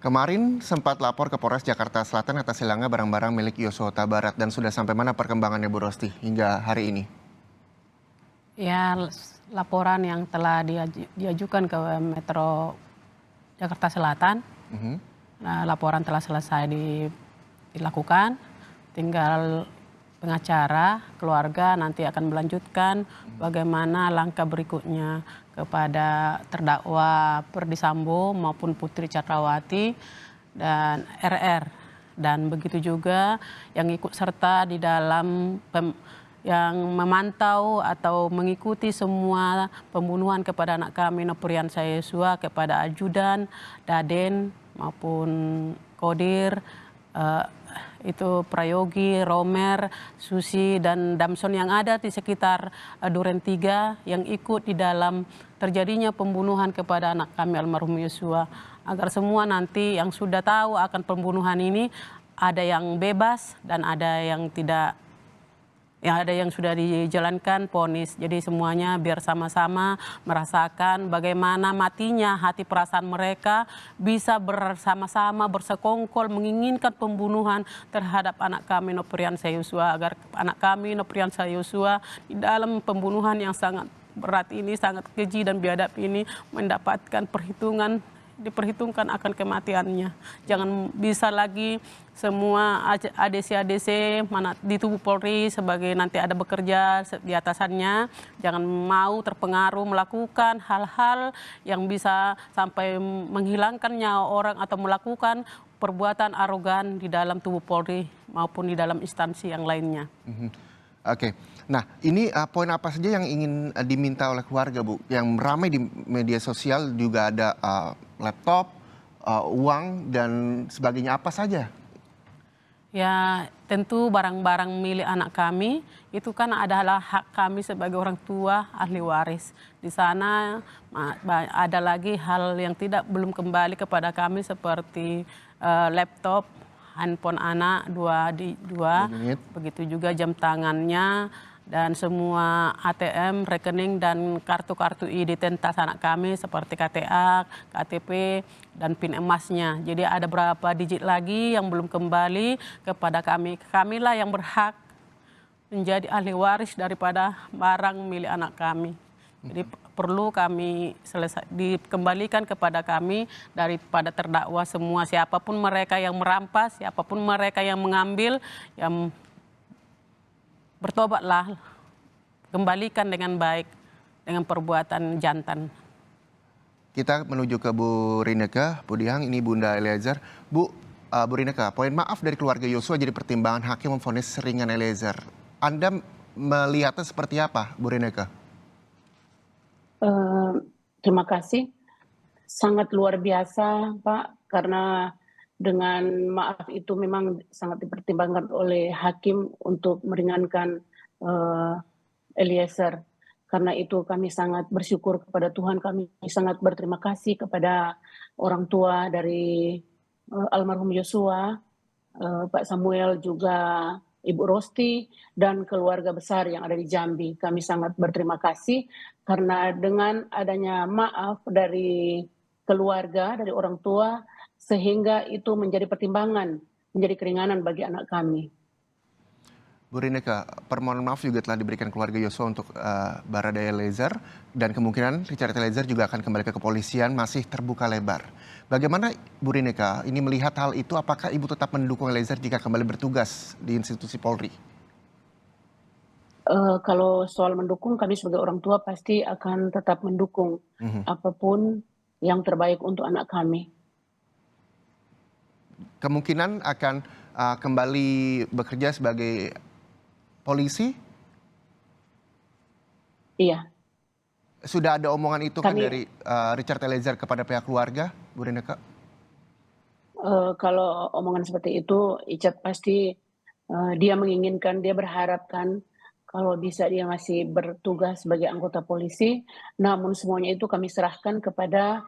Kemarin sempat lapor ke Polres Jakarta Selatan atas hilangnya barang-barang milik Yosua Huta Barat dan sudah sampai mana perkembangannya Bu Rosti hingga hari ini? Ya, laporan yang telah diajukan ke Metro Jakarta Selatan, Mhm. laporan telah selesai dilakukan, tinggal pengacara keluarga nanti akan melanjutkan bagaimana langkah berikutnya kepada terdakwa Ferdy Sambo maupun Putri Chandrawati dan RR. Dan begitu juga yang ikut serta di dalam yang memantau atau mengikuti semua pembunuhan kepada anak kami Nofriansah Yosua, kepada ajudan, Daden maupun Kodir, itu Prayogi, Romer, Susi dan Damson yang ada di sekitar Duren 3 yang ikut di dalam terjadinya pembunuhan kepada anak kami almarhum Yosua, agar semua nanti yang sudah tahu akan pembunuhan ini ada yang bebas dan ada yang tidak. Ya, ada yang sudah dijalankan vonis. Jadi semuanya biar sama-sama merasakan bagaimana matinya hati perasaan mereka bisa bersama-sama bersekongkol menginginkan pembunuhan terhadap anak kami Nofriansah Yosua, agar anak kami Nofriansah Yosua di dalam pembunuhan yang sangat berat ini, sangat keji dan biadab ini mendapatkan diperhitungkan akan kematiannya. Jangan bisa lagi semua ADC-ADC mana di tubuh Polri sebagai nanti ada bekerja di atasannya, jangan mau terpengaruh melakukan hal-hal yang bisa sampai menghilangkan nyawa orang atau melakukan perbuatan arogan di dalam tubuh Polri maupun di dalam instansi yang lainnya. Oke, nah ini poin apa saja yang ingin diminta oleh keluarga Bu? Yang ramai di media sosial juga ada laptop, uang dan sebagainya, apa saja? Ya, tentu barang-barang milik anak kami itu kan adalah hak kami sebagai orang tua ahli waris. Di sana ada lagi hal yang belum kembali kepada kami seperti laptop, handphone anak dua, Unit. begitu juga jam tangannya dan semua ATM, rekening dan kartu-kartu identitas anak kami seperti KTA, KTP dan PIN emasnya. Jadi ada berapa digit lagi yang belum kembali kepada kami. Kamilah yang berhak menjadi ahli waris daripada barang milik anak kami. Jadi perlu kami dikembalikan kepada kami daripada terdakwa semua, siapapun mereka yang merampas, siapapun mereka yang mengambil, yang bertobatlah, kembalikan dengan baik dengan perbuatan jantan. Kita menuju ke Bu Rineka, Bu Dihang, ini Bunda Eliezer. Bu Rineka, poin maaf dari keluarga Yosua jadi pertimbangan hakim memvonis ringan Eliezer. Anda melihatnya seperti apa, Bu Rineka? Terima kasih. Sangat luar biasa, Pak, karena dengan maaf itu memang sangat dipertimbangkan oleh hakim untuk meringankan Eliezer. Karena itu kami sangat bersyukur kepada Tuhan, kami sangat berterima kasih kepada orang tua dari almarhum Yosua, Pak Samuel, juga Ibu Rosti, dan keluarga besar yang ada di Jambi. Kami sangat berterima kasih karena dengan adanya maaf dari keluarga, dari orang tua, sehingga itu menjadi pertimbangan, menjadi keringanan bagi anak kami. Bu Rineka, permohonan maaf juga telah diberikan keluarga Yosua untuk Baradae Eliezer dan kemungkinan Richard Eliezer juga akan kembali ke kepolisian masih terbuka lebar. Bagaimana Bu Rineka ini melihat hal itu, apakah Ibu tetap mendukung Eliezer jika kembali bertugas di institusi Polri? Kalau soal mendukung, kami sebagai orang tua pasti akan tetap mendukung apapun yang terbaik untuk anak kami. Kemungkinan akan kembali bekerja sebagai polisi? Iya. Sudah ada omongan itu kan dari Richard Eliezer kepada pihak keluarga, Bu Rineka? Kalau omongan seperti itu, Icat pasti dia menginginkan, dia berharapkan kalau bisa dia masih bertugas sebagai anggota polisi. Namun semuanya itu kami serahkan kepada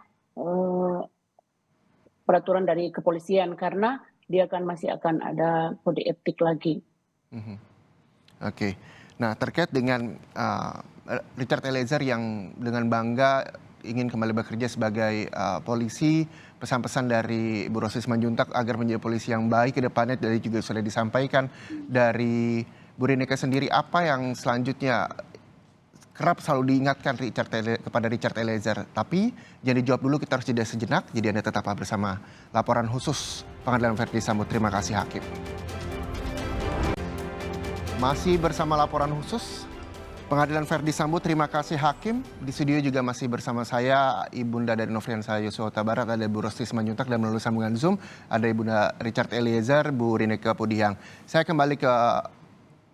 peraturan dari kepolisian karena dia masih akan ada kode etik lagi. Oke. Nah, terkait dengan Richard Eliezer yang dengan bangga ingin kembali bekerja sebagai polisi, pesan-pesan dari Bu Rosti Simanjuntak agar menjadi polisi yang baik ke depannya, dari juga sudah disampaikan dari Bu Rineka sendiri, apa yang selanjutnya kerap selalu diingatkan kepada Richard Eliezer. Tapi jangan dijawab dulu, kita harus jeda sejenak. Jadi Anda tetaplah bersama laporan khusus Pengadilan Verdi Sambo. Terima kasih Hakim. Masih bersama laporan khusus Pengadilan Verdi Sambo, terima kasih Hakim. Di studio juga masih bersama saya Ibunda dari Nofriansah Yosua Huta Barat, ada Bu Rosti Simanjuntak, dan melalui sambungan Zoom ada Ibunda Richard Eliezer, Bu Rineka Podiang. Saya kembali ke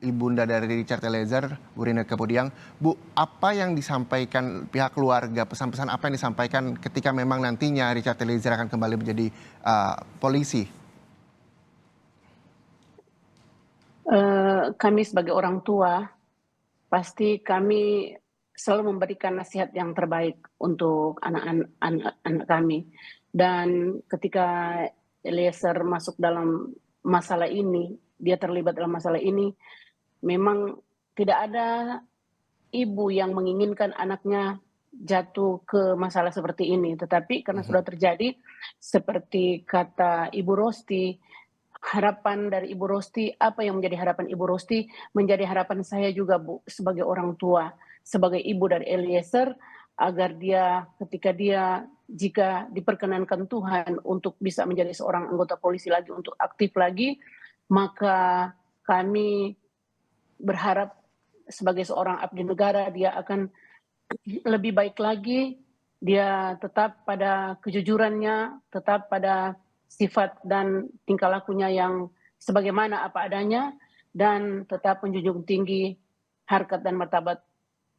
Ibunda dari Richard Eliezer, Bu Rineka Podiang. Bu, apa yang disampaikan pihak keluarga, pesan-pesan apa yang disampaikan ketika memang nantinya Richard Eliezer akan kembali menjadi polisi? Kami sebagai orang tua, pasti kami selalu memberikan nasihat yang terbaik untuk anak-anak kami. Dan ketika Eliezer masuk dalam masalah ini, dia terlibat dalam masalah ini, memang tidak ada ibu yang menginginkan anaknya jatuh ke masalah seperti ini. Tetapi karena sudah terjadi, seperti kata Ibu Rosti, harapan dari Ibu Rosti, apa yang menjadi harapan Ibu Rosti, menjadi harapan saya juga, Bu, sebagai orang tua, sebagai ibu dari Eliezer, agar dia, ketika dia, jika diperkenankan Tuhan untuk bisa menjadi seorang anggota polisi lagi, untuk aktif lagi, maka kami berharap sebagai seorang abdi negara dia akan lebih baik lagi, dia tetap pada kejujurannya, tetap pada sifat dan tingkah lakunya yang sebagaimana apa adanya, dan tetap menjunjung tinggi harkat dan martabat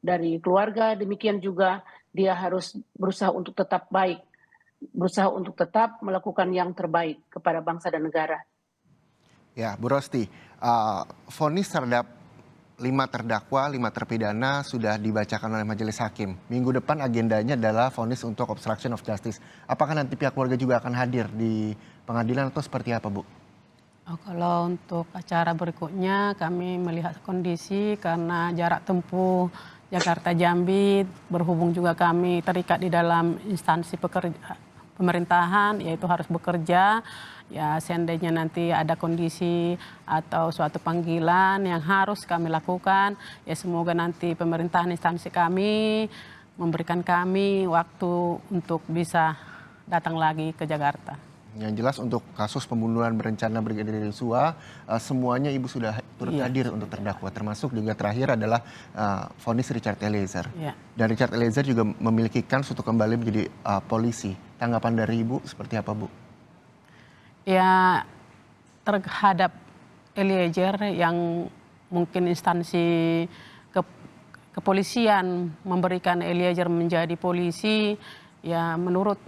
dari keluarga. Demikian juga dia harus berusaha untuk tetap baik, berusaha untuk tetap melakukan yang terbaik kepada bangsa dan negara. Ya, Bu Rosti, vonis terhadap 5 terdakwa, 5 terpidana sudah dibacakan oleh majelis hakim. Minggu depan agendanya adalah vonis untuk obstruction of justice. Apakah nanti pihak keluarga juga akan hadir di pengadilan atau seperti apa, Bu? Kalau untuk acara berikutnya kami melihat kondisi karena jarak tempuh Jakarta Jambi, berhubung juga kami terikat di dalam instansi pemerintahan, yaitu harus bekerja. Ya, seandainya nanti ada kondisi atau suatu panggilan yang harus kami lakukan, ya semoga nanti pemerintahan instansi kami memberikan kami waktu untuk bisa datang lagi ke Jakarta. Yang jelas untuk kasus pembunuhan berencana Brigadir Yosua, semuanya Ibu sudah turut hadir untuk terdakwa, termasuk juga terakhir adalah vonis Richard Eliezer. Dan Richard Eliezer juga memiliki kans untuk kembali menjadi polisi. Tanggapan dari Ibu seperti apa, Bu? Ya, terhadap Eliezer yang mungkin instansi kepolisian memberikan Eliezer menjadi polisi, ya menurut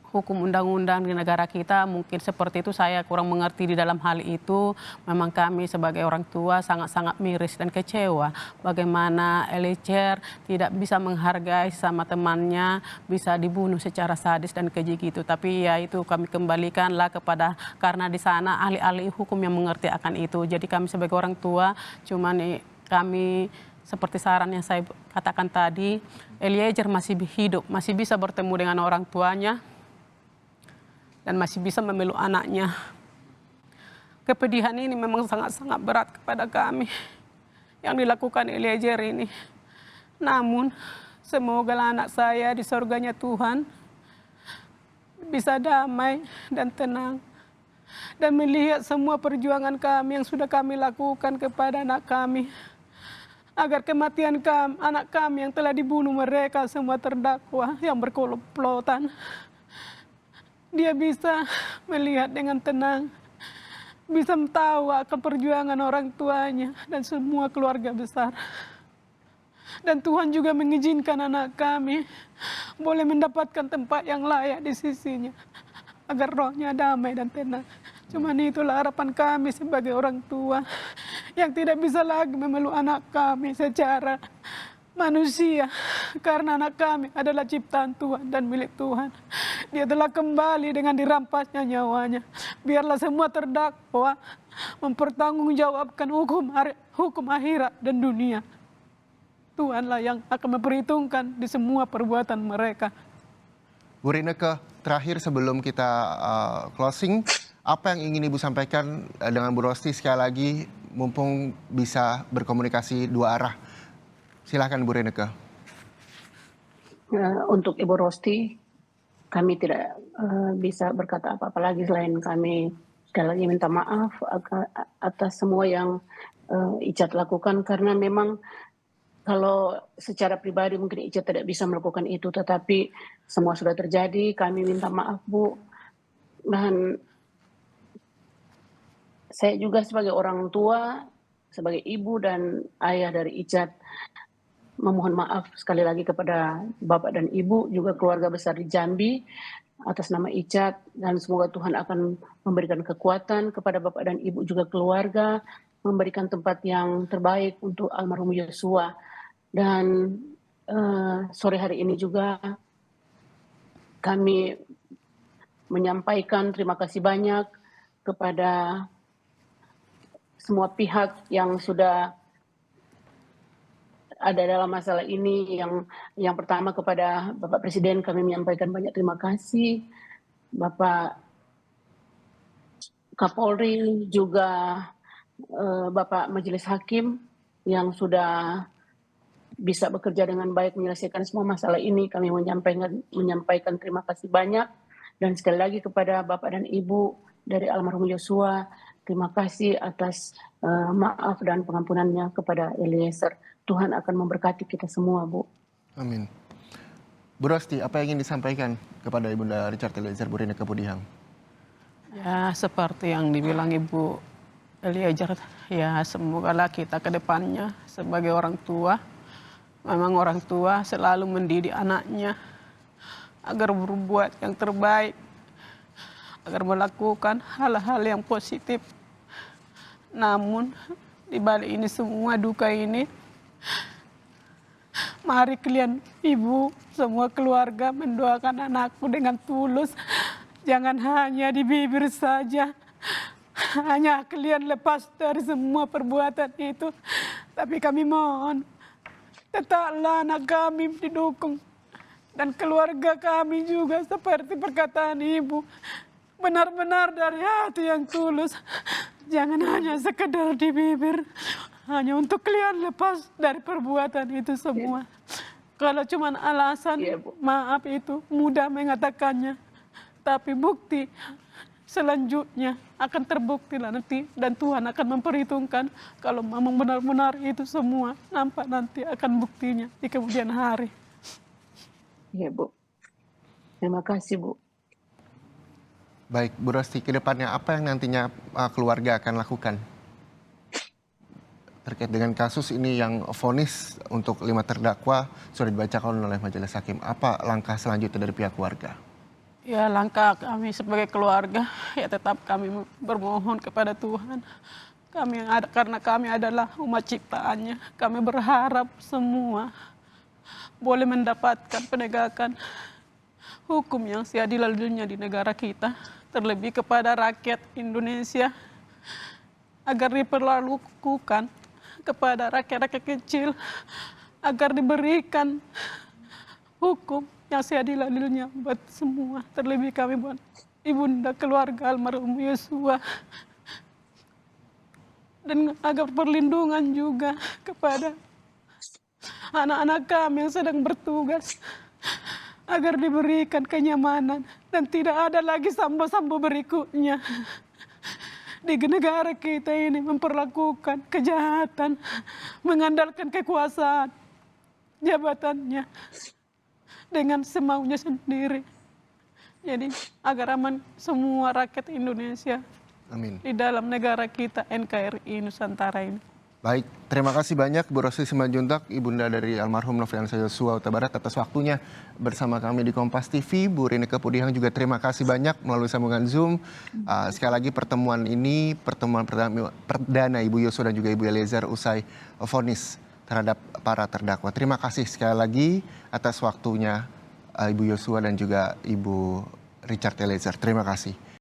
hukum undang-undang di negara kita mungkin seperti itu. Saya kurang mengerti di dalam hal itu. Memang kami sebagai orang tua sangat-sangat miris dan kecewa bagaimana Eliezer tidak bisa menghargai sama temannya, bisa dibunuh secara sadis dan keji gitu. Tapi ya itu kami kembalikanlah kepada, karena di sana ahli-ahli hukum yang mengerti akan itu. Jadi kami sebagai orang tua cuman kami seperti saran yang saya katakan tadi, Eliezer masih hidup, masih bisa bertemu dengan orang tuanya, dan masih bisa memeluk anaknya. Kepedihan ini memang sangat-sangat berat kepada kami yang dilakukan Eliezer ini. Namun semoga anak saya di surganya Tuhan bisa damai dan tenang, dan melihat semua perjuangan kami yang sudah kami lakukan kepada anak kami, agar kematian anak kami yang telah dibunuh mereka semua terdakwa yang berkomplotan, dia bisa melihat dengan tenang, bisa tahu akan perjuangan orang tuanya dan semua keluarga besar. Dan Tuhan juga mengizinkan anak kami boleh mendapatkan tempat yang layak di sisinya, agar rohnya damai dan tenang. Cuman itulah harapan kami sebagai orang tua yang tidak bisa lagi memeluk anak kami secara manusia, karena anak kami adalah ciptaan Tuhan dan milik Tuhan. Dia telah kembali dengan dirampasnya nyawanya. Biarlah semua terdakwa mempertanggungjawabkan hukum akhirat dan dunia. Tuhanlah yang akan memperhitungkan di semua perbuatan mereka. Bu Rineka, terakhir sebelum kita closing, apa yang ingin Ibu sampaikan dengan Bu Rosti sekali lagi, mumpung bisa berkomunikasi dua arah. Silahkan Bu Reneke. Untuk Ibu Rosti, kami tidak bisa berkata apa-apa lagi selain kami sekali lagi minta maaf atas semua yang Icat lakukan, karena memang kalau secara pribadi mungkin Icat tidak bisa melakukan itu, tetapi semua sudah terjadi. Kami minta maaf, Bu. Dan saya juga sebagai orang tua, sebagai ibu dan ayah dari Icat, memohon maaf sekali lagi kepada Bapak dan Ibu, juga keluarga besar di Jambi, atas nama Icat, dan semoga Tuhan akan memberikan kekuatan kepada Bapak dan Ibu juga keluarga, memberikan tempat yang terbaik untuk almarhum Yosua. Dan sore hari ini juga kami menyampaikan terima kasih banyak kepada semua pihak yang sudah ada dalam masalah ini. Yang pertama kepada Bapak Presiden kami menyampaikan banyak terima kasih, Bapak Kapolri, juga Bapak Majelis Hakim yang sudah bisa bekerja dengan baik menyelesaikan semua masalah ini. Kami menyampaikan terima kasih banyak, dan sekali lagi kepada Bapak dan Ibu dari almarhum Yosua, terima kasih atas maaf dan pengampunannya kepada Eliezer. Tuhan akan memberkati kita semua, Bu. Amin. Bu Rosti, apa yang ingin disampaikan kepada Ibunda Richard Eliezer, Bu Reneke Pudihang? Ya, seperti yang dibilang Ibu Eliezer, ya semogalah kita ke depannya sebagai orang tua, memang orang tua selalu mendidik anaknya agar berbuat yang terbaik, agar melakukan hal-hal yang positif. Namun di balik ini semua duka ini, mari kalian ibu, semua keluarga mendoakan anakku dengan tulus. Jangan hanya di bibir saja, hanya kalian lepas dari semua perbuatan itu. Tapi kami mohon, tetaplah anak kami didukung, dan keluarga kami juga seperti perkataan ibu, benar-benar dari hati yang tulus. Jangan hanya sekedar di bibir, hanya untuk kalian lepas dari perbuatan itu semua. Kalau cuma alasan, maaf itu mudah mengatakannya, tapi bukti selanjutnya akan terbukti lah nanti, dan Tuhan akan memperhitungkan kalau memang benar-benar itu semua nampak nanti akan buktinya di kemudian hari. Iya, Bu. Terima kasih, Bu. Baik, Bu Rosti, ke depannya apa yang nantinya keluarga akan lakukan terkait dengan kasus ini yang vonis untuk 5 terdakwa sudah dibacakan oleh Majelis Hakim? Apa langkah selanjutnya dari pihak keluarga? Ya, langkah kami sebagai keluarga ya tetap kami bermohon kepada Tuhan. Kami yang ada, karena kami adalah umat ciptaannya, kami berharap semua boleh mendapatkan penegakan hukum yang seadil-adilnya di negara kita, terlebih kepada rakyat Indonesia, agar diperlakukan kepada rakyat-rakyat kecil, agar diberikan hukum yang seadil-adilnya buat semua, terlebih kami buat ibunda keluarga almarhum Yosua, dan agar perlindungan juga kepada anak-anak kami yang sedang bertugas, agar diberikan kenyamanan dan tidak ada lagi sambo-sambo berikutnya di negara kita ini memperlakukan kejahatan, mengandalkan kekuasaan jabatannya dengan semaunya sendiri. Jadi agar aman semua rakyat Indonesia. Amin. Di dalam negara kita NKRI Nusantara ini. Baik, terima kasih banyak Bu Rosti Simanjuntak, ibunda dari almarhum Nofriansah Yosua Huta Barat, atas waktunya bersama kami di Kompas TV. Bu Reneke Pudihang juga terima kasih banyak melalui sambungan Zoom. Sekali lagi pertemuan ini, pertemuan perdana Ibu Yosua dan juga Ibu Eliezer usai vonis terhadap para terdakwa. Terima kasih sekali lagi atas waktunya Ibu Yosua dan juga Ibu Richard Eliezer. Terima kasih.